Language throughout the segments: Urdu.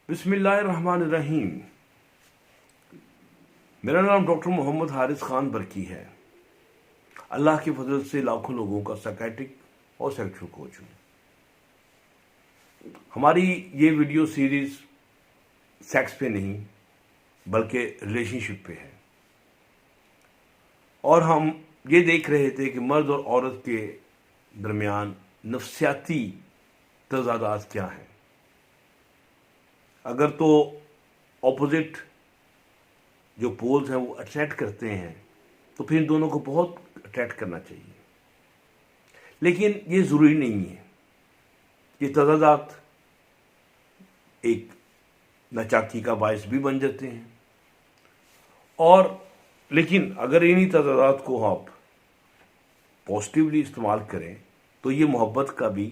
بسم اللہ الرحمن الرحیم۔ میرا نام ڈاکٹر محمد حارث خان برکی ہے۔ اللہ کی فضل سے لاکھوں لوگوں کا سائیکیٹرک اور سیکشل کوچ ہوں۔ ہماری یہ ویڈیو سیریز سیکس پہ نہیں بلکہ ریلیشن شپ پہ ہے، اور ہم یہ دیکھ رہے تھے کہ مرد اور عورت کے درمیان نفسیاتی تضادات کیا ہیں۔ اگر تو اپوزٹ جو پولز ہیں وہ اٹریکٹ کرتے ہیں تو پھر ان دونوں کو بہت اٹریکٹ کرنا چاہیے، لیکن یہ ضروری نہیں ہے۔ یہ تضادات ایک ناچاکی کا باعث بھی بن جاتے ہیں، اور لیکن اگر انہی تضادات کو آپ پازیٹیولی استعمال کریں تو یہ محبت کا بھی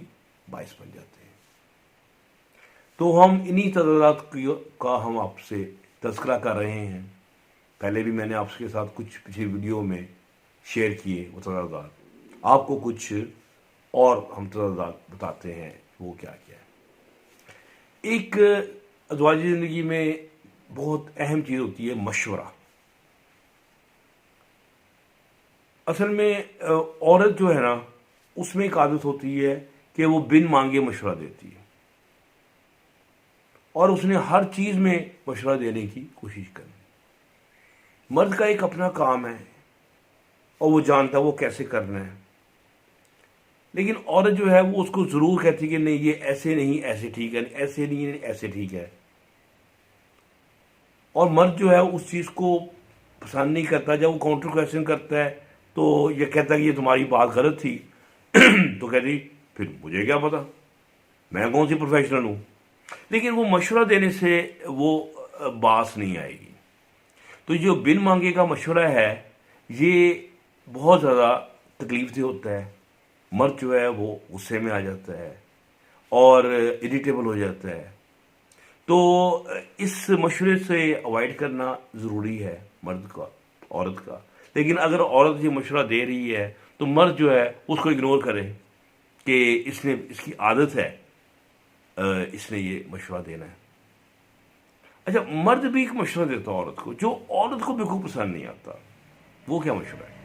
باعث بن جاتے ہیں۔ تو ہم انہی تضادات کا ہم آپ سے تذکرہ کر رہے ہیں۔ پہلے بھی میں نے آپ کے ساتھ کچھ پچھلی ویڈیو میں شیئر کیے وہ تضادات، آپ کو کچھ اور ہم تضادات بتاتے ہیں وہ کیا کیا ہے۔ ایک ازواجی زندگی میں بہت اہم چیز ہوتی ہے مشورہ۔ اصل میں عورت جو ہے نا، اس میں ایک عادت ہوتی ہے کہ وہ بن مانگے مشورہ دیتی ہے، اور اس نے ہر چیز میں مشورہ دینے کی کوشش کرنی۔ مرد کا ایک اپنا کام ہے اور وہ جانتا ہے وہ کیسے کرنا ہے، لیکن عورت جو ہے وہ اس کو ضرور کہتی ہے کہ نہیں یہ ایسے نہیں ایسے ٹھیک ہے، ایسے نہیں ایسے ٹھیک ہے، اور مرد جو ہے اس چیز کو پسند نہیں کرتا۔ جب وہ کاؤنٹر کویشچن کرتا ہے تو یہ کہتا ہے کہ یہ تمہاری بات غلط تھی تو کہتی پھر مجھے کیا پتا، میں کون سی پروفیشنل ہوں۔ لیکن وہ مشورہ دینے سے وہ باس نہیں آئے گی۔ تو جو بن مانگے کا مشورہ ہے یہ بہت زیادہ تکلیف دہ ہوتا ہے۔ مرد جو ہے وہ غصے میں آ جاتا ہے اور اریٹیبل ہو جاتا ہے۔ تو اس مشورے سے اوائڈ کرنا ضروری ہے مرد کا، عورت کا۔ لیکن اگر عورت یہ مشورہ دے رہی ہے تو مرد جو ہے اس کو اگنور کرے کہ اس کی عادت ہے، اس نے یہ مشورہ دینا ہے۔ اچھا، مرد بھی ایک مشورہ دیتا ہے عورت کو جو عورت کو بالکل پسند نہیں آتا۔ وہ کیا مشورہ ہے؟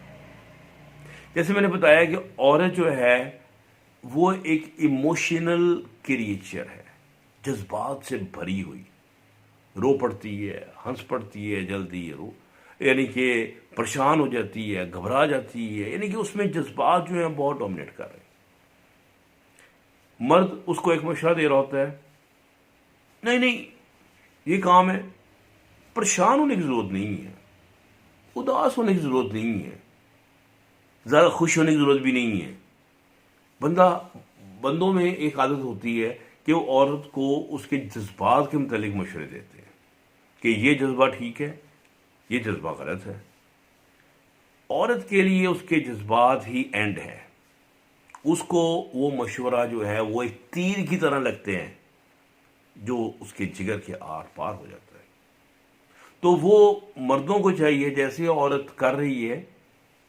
جیسے میں نے بتایا کہ عورت جو ہے وہ ایک ایموشنل کریچر ہے، جذبات سے بھری ہوئی، رو پڑتی ہے، ہنس پڑتی ہے، جلدی یعنی کہ پریشان ہو جاتی ہے، گھبرا جاتی ہے، یعنی کہ اس میں جذبات جو ہیں بہت ڈومینیٹ کر رہے ہیں۔ مرد اس کو ایک مشورہ دے رہا ہوتا ہے، نہیں یہ کام ہے، پریشان ہونے کی ضرورت نہیں ہے، اداس ہونے کی ضرورت نہیں ہے، زیادہ خوش ہونے کی ضرورت بھی نہیں ہے۔ بندوں میں ایک عادت ہوتی ہے کہ وہ عورت کو اس کے جذبات کے متعلق مشورے دیتے ہیں کہ یہ جذبہ ٹھیک ہے، یہ جذبہ غلط ہے۔ عورت کے لیے اس کے جذبات ہی اینڈ ہے۔ اس کو وہ مشورہ جو ہے وہ ایک تیر کی طرح لگتے ہیں جو اس کے جگر کے آر پار ہو جاتا ہے۔ تو وہ مردوں کو چاہیے جیسے عورت کر رہی ہے،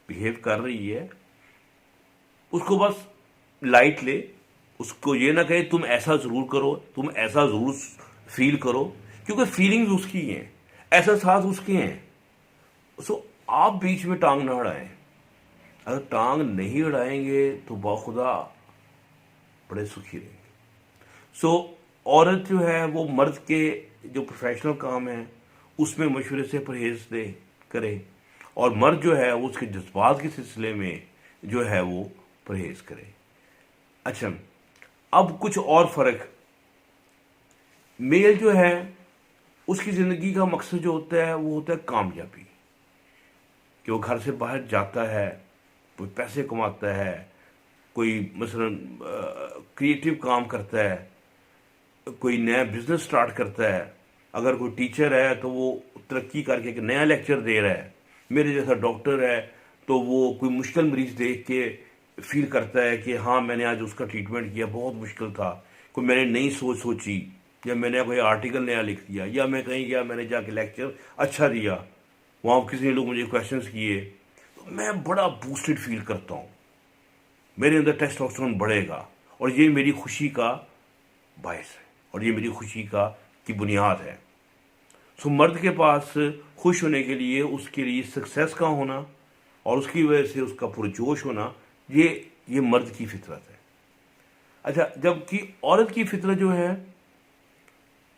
بیہیو کر رہی ہے، اس کو بس لائٹ لے، اس کو یہ نہ کہے تم ایسا ضرور کرو، تم ایسا ضرور فیل کرو، کیونکہ فیلنگز اس کی ہیں، احساسات اس کے ہیں۔ سو آپ بیچ میں ٹانگ نہ اڑائیں۔ اگر ٹانگ نہیں اڑائیں گے تو باخدا بڑے سکھی رہیں گے۔ سو عورت جو ہے وہ مرد کے جو پروفیشنل کام ہے اس میں مشورے سے پرہیز کرے، اور مرد جو ہے اس کے جذبات کے سلسلے میں جو ہے وہ پرہیز کرے۔ اچھا، اب کچھ اور فرق۔ میل جو ہے اس کی زندگی کا مقصد جو ہوتا ہے وہ ہوتا ہے کامیابی، کہ وہ گھر سے باہر جاتا ہے، کوئی پیسے کماتا ہے، کوئی مثلا کریٹیو کام کرتا ہے، کوئی نیا بزنس سٹارٹ کرتا ہے۔ اگر کوئی ٹیچر ہے تو وہ ترقی کر کے ایک نیا لیکچر دے رہا ہے۔ میرے جیسا ڈاکٹر ہے تو وہ کوئی مشکل مریض دیکھ کے فیل کرتا ہے کہ ہاں میں نے آج اس کا ٹریٹمنٹ کیا، بہت مشکل تھا، کوئی میں نے نئی سوچی، یا میں نے کوئی آرٹیکل نیا لکھ دیا، یا میں کہیں گیا میں نے جا کے لیکچر اچھا دیا، وہاں کسی نے لوگ مجھے کویشچنس کیے، تو میں بڑا بوسٹڈ فیل کرتا ہوں، میرے اندر ٹیسٹوسٹیرون بڑھے گا، اور یہ میری خوشی کا باعث ہے، اور یہ میری خوشی کا کی بنیاد ہے. سو مرد کے پاس خوش ہونے کے لیے اس کے لیے سکسیس کا ہونا اور اس کی وجہ سے اس کا پرجوش ہونا، یہ مرد کی فطرت ہے. اچھا، جبکہ عورت کی فطرت جو ہے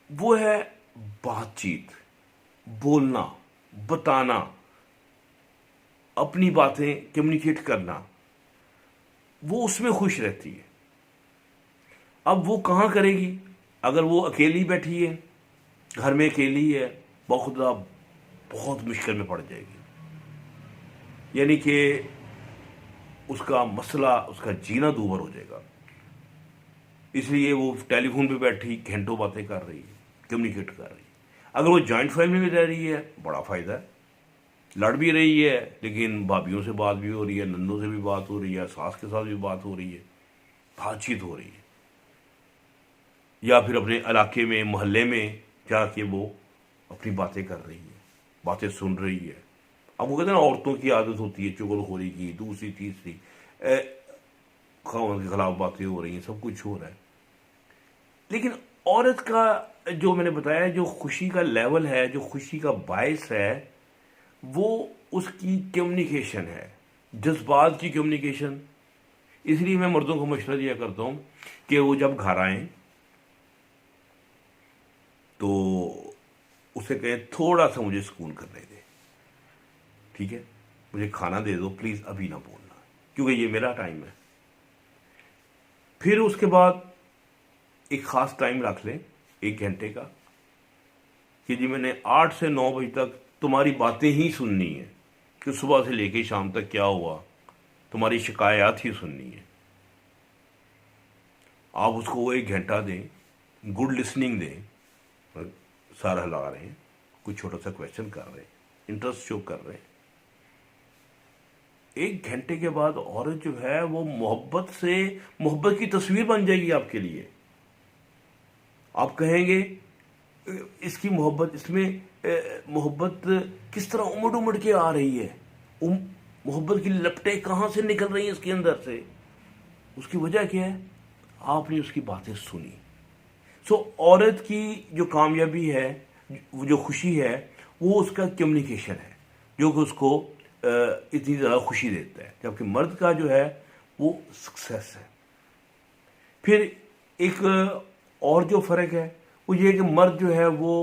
وہ ہے بات چیت، بولنا، بتانا، اپنی باتیں کمیونیکیٹ کرنا، وہ اس میں خوش رہتی ہے. اب وہ کہاں کرے گی؟ اگر وہ اکیلی بیٹھی ہے، گھر میں اکیلی ہے، بخدا بہت مشکل میں پڑ جائے گی. یعنی کہ اس کا مسئلہ، اس کا جینا دوبر ہو جائے گا. اس لیے وہ ٹیلی فون پہ بیٹھی گھنٹوں باتیں کر رہی ہے، کمیونیکیٹ کر رہی ہے. اگر وہ جوائنٹ فیملی میں رہ رہی ہے، بڑا فائدہ ہے، لڑ بھی رہی ہے لیکن بھابھیوں سے بات بھی ہو رہی ہے، نندوں سے بھی بات ہو رہی ہے، ساس کے ساتھ بھی بات ہو رہی ہے، بات چیت ہو رہی ہے. یا پھر اپنے علاقے میں، محلے میں جا کے وہ اپنی باتیں کر رہی ہے، باتیں سن رہی ہے. اب وہ کہتے ہیں نا، عورتوں کی عادت ہوتی ہے چغل خوری کی، دوسری تیسری، خاوند کے خلاف باتیں ہو رہی ہیں، سب کچھ ہو رہا ہے. لیکن عورت کا جو میں نے بتایا، جو خوشی کا لیول ہے، جو خوشی کا باعث ہے، وہ اس کی کمیونیکیشن ہے، جذبات کی کمیونیکیشن. اس لیے میں مردوں کو مشورہ دیا کرتا ہوں کہ وہ جب گھر آئیں تو اسے کہیں تھوڑا سا مجھے سکون کرنے دے، ٹھیک ہے، مجھے کھانا دے دو پلیز، ابھی نہ بولنا کیونکہ یہ میرا ٹائم ہے. پھر اس کے بعد ایک خاص ٹائم رکھ لیں، 1 گھنٹے کا، کہ جی میں نے 8 سے 9 بجے تک تمہاری باتیں ہی سننی ہے، کہ صبح سے لے کے شام تک کیا ہوا، تمہاری شکایات ہی سننی ہے. آپ اس کو وہ 1 گھنٹہ دیں، گڈ لسننگ دیں. سارا ہلا رہے ہیں، کوئی چھوٹا سا کویشچن کر رہے ہیں، انٹرسٹ شو کر رہے ہیں. 1 گھنٹے کے بعد عورت جو ہے وہ محبت کی تصویر بن جائے گی آپ کے لیے. آپ کہیں گے اس کی محبت، اس میں محبت کس طرح امڑ امڑ کے آ رہی ہے، محبت کی لپٹیں کہاں سے نکل رہی ہیں اس کے اندر سے. اس کی وجہ کیا ہے؟ آپ نے اس کی باتیں سنی. سو عورت کی جو کامیابی ہے، جو خوشی ہے، وہ اس کا کمیونیکیشن ہے، جو کہ اس کو اتنی زیادہ خوشی دیتا ہے. جبکہ مرد کا جو ہے وہ سکسیس ہے. پھر ایک اور جو فرق ہے وہ یہ کہ مرد جو ہے وہ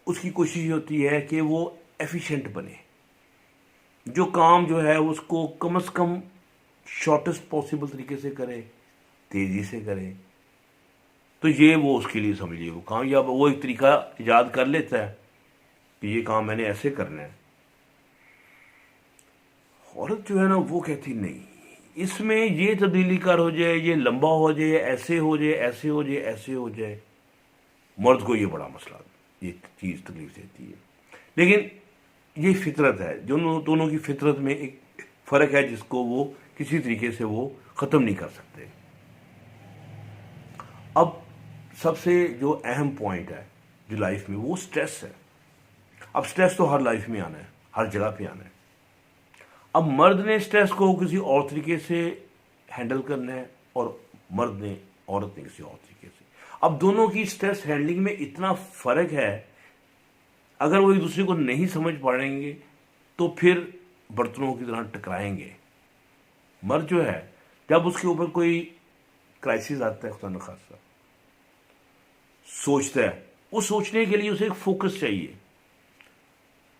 اس کی کوشش ہوتی ہے کہ وہ ایفیشینٹ بنے، جو کام جو ہے اس کو کم از کم شارٹیسٹ پاسبل طریقے سے کرے، تیزی سے کرے. تو یہ وہ اس کے لیے سمجھ لیے وہ کام، یا وہ ایک طریقہ ایجاد کر لیتا ہے کہ یہ کام میں نے ایسے کرنا ہے. عورت جو ہے نا وہ کہتی نہیں، اس میں یہ تبدیلی کر ہو جائے، یہ لمبا ہو جائے، ایسے ہو جائے، ایسے ہو جائے، ایسے ہو جائے. مرد کو یہ بڑا مسئلہ، یہ چیز تکلیف دیتی ہے. لیکن یہ فطرت ہے، دونوں کی فطرت میں ایک فرق ہے جس کو وہ کسی طریقے سے وہ ختم نہیں کر سکتے. اب سب سے جو اہم پوائنٹ ہے جو لائف میں، وہ سٹریس ہے. اب سٹریس تو ہر لائف میں آنا ہے، ہر جگہ پہ آنا ہے. اب مرد نے سٹریس کو کسی اور طریقے سے ہینڈل کرنا ہے، اور عورت نے کسی اور طریقے سے. اب دونوں کی سٹریس ہینڈلنگ میں اتنا فرق ہے، اگر وہ ایک دوسرے کو نہیں سمجھ پائیں گے تو پھر برتنوں کی طرح ٹکرائیں گے. مرد جو ہے جب اس کے اوپر کوئی کرائسس آتا ہے، خدا نخواستہ سوچتا ہے، وہ سوچنے کے لیے اسے ایک فوکس چاہیے.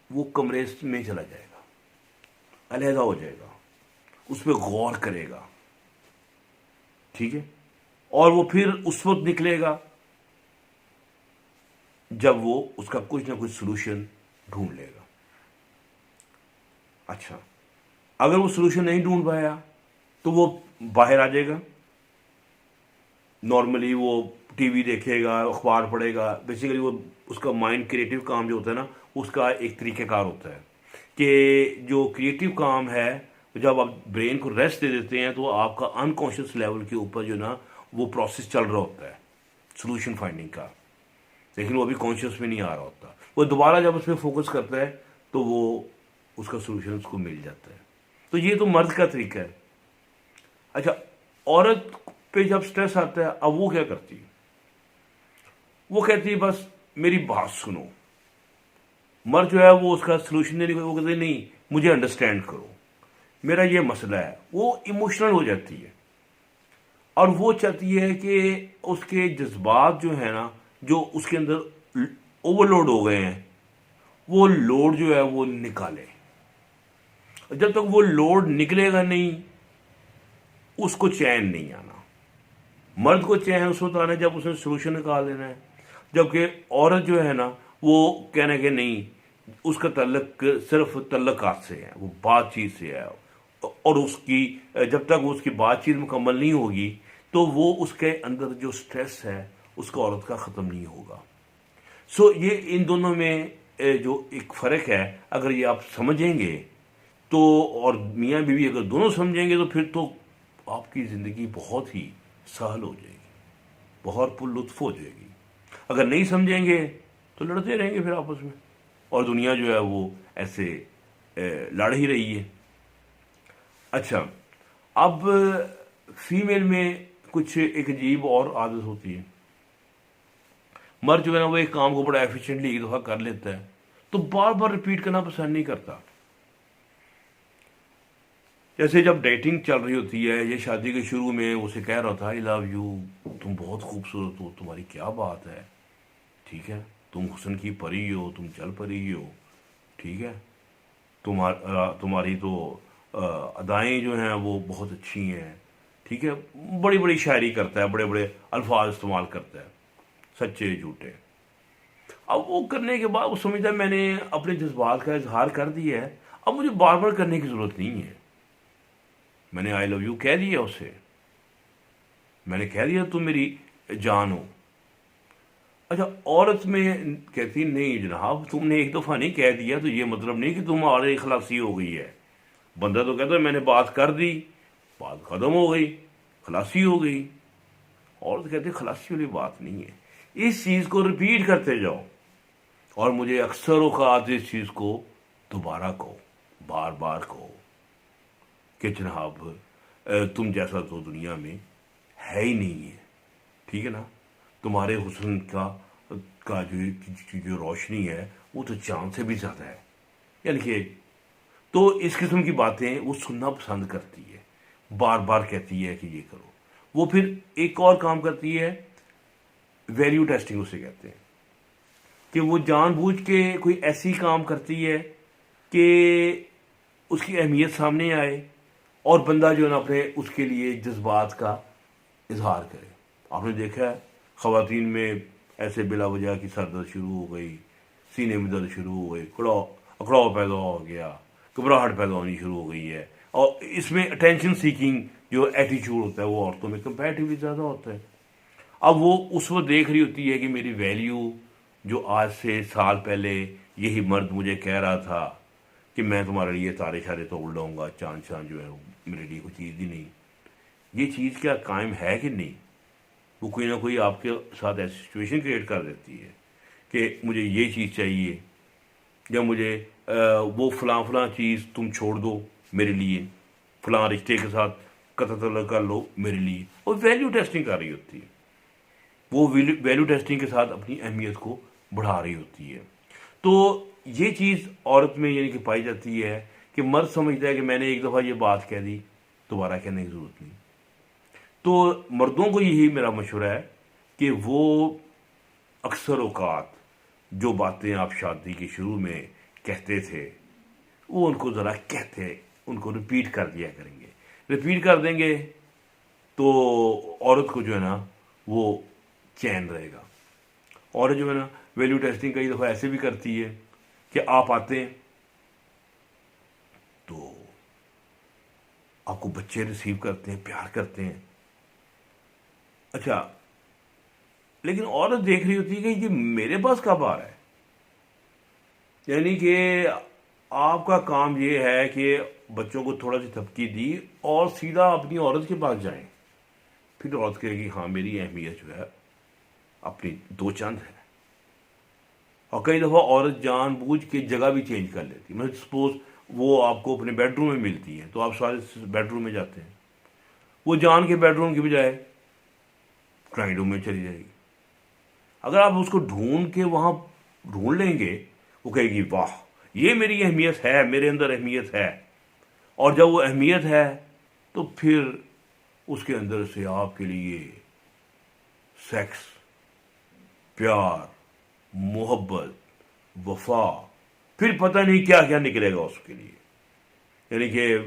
وہ کمرے میں چلا جائے گا، علیحدہ ہو جائے گا، اس پہ غور کرے گا، ٹھیک ہے، اور وہ پھر اس وقت نکلے گا جب وہ اس کا کچھ نہ کچھ سلوشن ڈھونڈ لے گا. اچھا، اگر وہ سلوشن نہیں ڈھونڈ پایا تو وہ باہر آ جائے گا. نارملی وہ ٹی وی دیکھے گا، اخبار پڑھے گا. بیسیکلی وہ اس کا مائنڈ کریٹو کام جو ہوتا ہے نا، اس کا ایک طریقہ کار ہوتا ہے کہ جو کریٹو کام ہے، جب آپ برین کو ریسٹ دے دیتے ہیں تو آپ کا انکانشیس لیول کے اوپر جو نا وہ پروسیس چل رہا ہوتا ہے سلوشن فائنڈنگ کا، لیکن وہ ابھی کانشیس میں نہیں آ رہا ہوتا. وہ دوبارہ جب اس پہ فوکس کرتا ہے تو وہ اس کا سلوشن اس کو مل جاتا ہے. تو یہ تو مرد کا طریقہ ہے. اچھا، عورت پہ جب سٹریس آتا ہے، اب وہ کیا کرتی ہے؟ وہ کہتی ہے بس میری بات سنو. مرد جو ہے وہ اس کا سلوشن نہیں، وہ کہتے نہیں مجھے انڈرسٹینڈ کرو، میرا یہ مسئلہ ہے. وہ ایموشنل ہو جاتی ہے اور وہ چاہتی ہے کہ اس کے جذبات جو ہیں نا، جو اس کے اندر اوور لوڈ ہو گئے ہیں، وہ لوڈ جو ہے وہ نکالے. جب تک وہ لوڈ نکلے گا نہیں اس کو چین نہیں آنا. مرد کو چین اس وقت آنا ہے جب اس نے سولوشن نکال لینا ہے، جبکہ عورت جو ہے نا وہ کہنا کہ نہیں، اس کا تعلق صرف تعلقات سے ہے، وہ بات چیت سے ہے، اور اس کی جب تک اس کی بات چیت مکمل نہیں ہوگی تو وہ اس کے اندر جو سٹریس ہے اس کا عورت کا ختم نہیں ہوگا. سو یہ ان دونوں میں جو ایک فرق ہے، اگر یہ آپ سمجھیں گے تو، اور میاں بیوی اگر دونوں سمجھیں گے تو پھر تو آپ کی زندگی بہت ہی سہل ہو جائے گی، بہت پر لطف ہو جائے گی. اگر نہیں سمجھیں گے تو لڑتے رہیں گے پھر آپس میں، اور دنیا جو ہے وہ ایسے لڑ ہی رہی ہے. اچھا، اب فیمیل میں کچھ ایک عجیب اور عادت ہوتی ہے. مرد جو ہے نا وہ ایک کام کو بڑا ایفیشینٹلی ایک دفعہ کر لیتا ہے تو بار بار رپیٹ کرنا پسند نہیں کرتا. جیسے جب ڈیٹنگ چل رہی ہوتی ہے یا شادی کے شروع میں اسے کہہ رہا تھا آئی لو یو، تم بہت خوبصورت ہو، تمہاری کیا بات ہے، ٹھیک ہے، تم حسن کی پری ہو، تم چل پری ہو، ٹھیک ہے، تمہاری تو ادائیں جو ہیں وہ بہت اچھی ہیں، ٹھیک ہے، بڑی بڑی شاعری کرتا ہے، بڑے بڑے الفاظ استعمال کرتا ہے، سچے جھوٹے. اب وہ کرنے کے بعد وہ سمجھتا ہے میں نے اپنے جذبات کا اظہار کر دیا ہے، اب مجھے بار بار کرنے کی ضرورت نہیں ہے. میں نے آئی لو یو کہہ دیا اسے، میں نے کہہ دیا تم میری جان ہو. اچھا، عورت میں کہتی نہیں جناب، تم نے ایک دفعہ نہیں کہہ دیا تو یہ مطلب نہیں کہ تمہارے خلاصی ہو گئی ہے. بندہ تو کہتا ہے میں نے بات کر دی، بات ختم ہو گئی، خلاصی ہو گئی. عورت کہتے خلاصی والی بات نہیں ہے، اس چیز کو ریپیٹ کرتے جاؤ، اور مجھے اکثر اوقات اس چیز کو دوبارہ کہو، بار بار کہو کہ جناب تم جیسا تو دنیا میں ہے ہی نہیں ہے، ٹھیک ہے نا، تمہارے حسن کا جو روشنی ہے وہ تو چاند سے بھی زیادہ ہے. یعنی کہ تو اس قسم کی باتیں وہ سننا پسند کرتی ہے، بار بار کہتی ہے کہ یہ کرو. وہ پھر ایک اور کام کرتی ہے، ویلیو ٹیسٹنگ اسے کہتے ہیں، کہ وہ جان بوجھ کے کوئی ایسی کام کرتی ہے کہ اس کی اہمیت سامنے آئے اور بندہ جو ہے نا اپنے اس کے لیے جذبات کا اظہار کرے. آپ نے دیکھا ہے خواتین میں ایسے بلا وجہ کی سر درد شروع ہو گئی، سینے میں درد شروع ہو گئی، اکڑاؤ پیدا ہو گیا، گھبراہٹ پیدا ہونی شروع ہو گئی ہے. اور اس میں اٹینشن سیکنگ جو ایٹیچیوڈ ہوتا ہے وہ عورتوں میں کمپیریٹیولی زیادہ ہوتا ہے. اب وہ اس وقت دیکھ رہی ہوتی ہے کہ میری ویلیو جو آج سے سال پہلے یہی مرد مجھے کہہ رہا تھا کہ میں تمہارے لیے تارے شارے توڑ لاؤں گا، چاند چاند جو ہے میرے لیے کوئی چیز ہی نہیں، یہ چیز کیا قائم ہے کہ نہیں؟ وہ کوئی نہ کوئی آپ کے ساتھ ایسی سچویشن کریٹ کر دیتی ہے کہ مجھے یہ چیز چاہیے، یا مجھے وہ فلاں فلاں چیز تم چھوڑ دو میرے لیے، فلاں رشتے کے ساتھ قطع طلب کر لو میرے لیے. اور ویلیو ٹیسٹنگ کر رہی ہوتی ہے، وہ ویلیو ٹیسٹنگ کے ساتھ اپنی اہمیت کو بڑھا رہی ہوتی ہے. تو یہ چیز عورت میں یعنی کہ پائی جاتی ہے کہ مرد سمجھتا ہے کہ میں نے ایک دفعہ یہ بات کہہ دی، دوبارہ کہنے کی ضرورت نہیں. تو مردوں کو یہی میرا مشورہ ہے کہ وہ اکثر اوقات جو باتیں آپ شادی کے شروع میں کہتے تھے وہ ان کو ذرا کہتے، ان کو ریپیٹ کر دیا کریں گے. ریپیٹ کر دیں گے تو عورت کو جو ہے نا وہ چین رہے گا. اور جو ہے نا ویلیو ٹیسٹنگ کئی دفعہ ایسے بھی کرتی ہے کہ آپ آتے ہیں تو آپ کو بچے ریسیو کرتے ہیں، پیار کرتے ہیں. اچھا، لیکن عورت دیکھ رہی ہوتی ہے کہ یہ میرے پاس کب آ رہا ہے. یعنی کہ آپ کا کام یہ ہے کہ بچوں کو تھوڑا سی تھپکی دی اور سیدھا اپنی عورت کے پاس جائیں. پھر عورت کہے گی ہاں میری اہمیت جو ہے اپنی دو چند ہے. اور کئی دفعہ عورت جان بوجھ کے جگہ بھی چینج کر لیتی. میں سپوز وہ آپ کو اپنے بیڈ روم میں ملتی ہیں تو آپ سارے بیڈ روم میں جاتے ہیں، وہ جان کے بیڈ روم کی بجائے ڈرائنگ روم میں چلی جائے گی. اگر آپ اس کو ڈھونڈ کے وہاں ڈھونڈ لیں گے، وہ کہے گی واہ یہ میری اہمیت ہے، میرے اندر اہمیت ہے. اور جب وہ اہمیت ہے تو پھر اس کے اندر سے آپ کے لیے سیکس، پیار، محبت، وفا، پھر پتہ نہیں کیا کیا نکلے گا اس کے لیے. یعنی کہ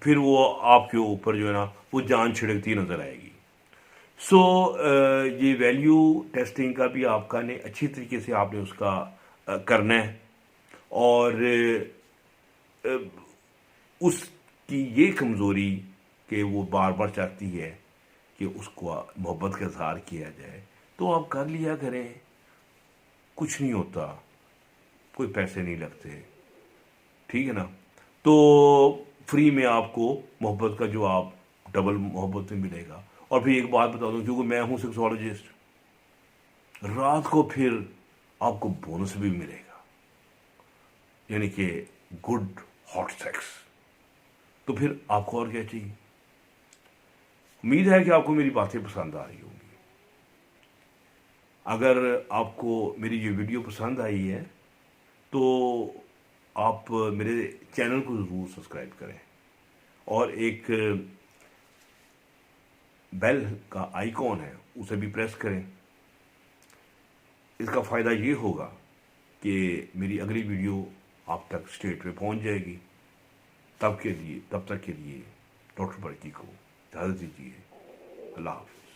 پھر وہ آپ کے اوپر جو ہے نا وہ جان چھڑکتی نظر آئے گی. سو یہ ویلیو ٹیسٹنگ کا بھی آپ کا نے اچھی طریقے سے آپ نے اس کا کرنا ہے. اور اس کی یہ کمزوری کہ وہ بار بار چاہتی ہے کہ اس کو محبت کا اظہار کیا جائے، تو آپ کر لیا کریں، کچھ نہیں ہوتا، کوئی پیسے نہیں لگتے، ٹھیک ہے نا. تو فری میں آپ کو محبت کا جو آپ ڈبل محبت میں ملے گا. اور پھر ایک بات بتا دوں، کیونکہ میں ہوں سیکسولوجسٹ، رات کو پھر آپ کو بونس بھی ملے گا، یعنی کہ گڈ ہاٹ سیکس. تو پھر آپ کو اور کیا چاہیے. امید ہے کہ آپ کو میری باتیں پسند آ رہی ہوں گی. اگر آپ کو میری یہ ویڈیو پسند آئی ہے تو آپ میرے چینل کو ضرور سبسکرائب کریں، اور ایک بیل کا آئیکن ہے اسے بھی پریس کریں. اس کا فائدہ یہ ہوگا کہ میری اگلی ویڈیو آپ تک اسٹیٹ پہ پہنچ جائے گی. تب تک کے لیے ڈاکٹر برکی کو اجازت دیجیے. اللہ حافظ.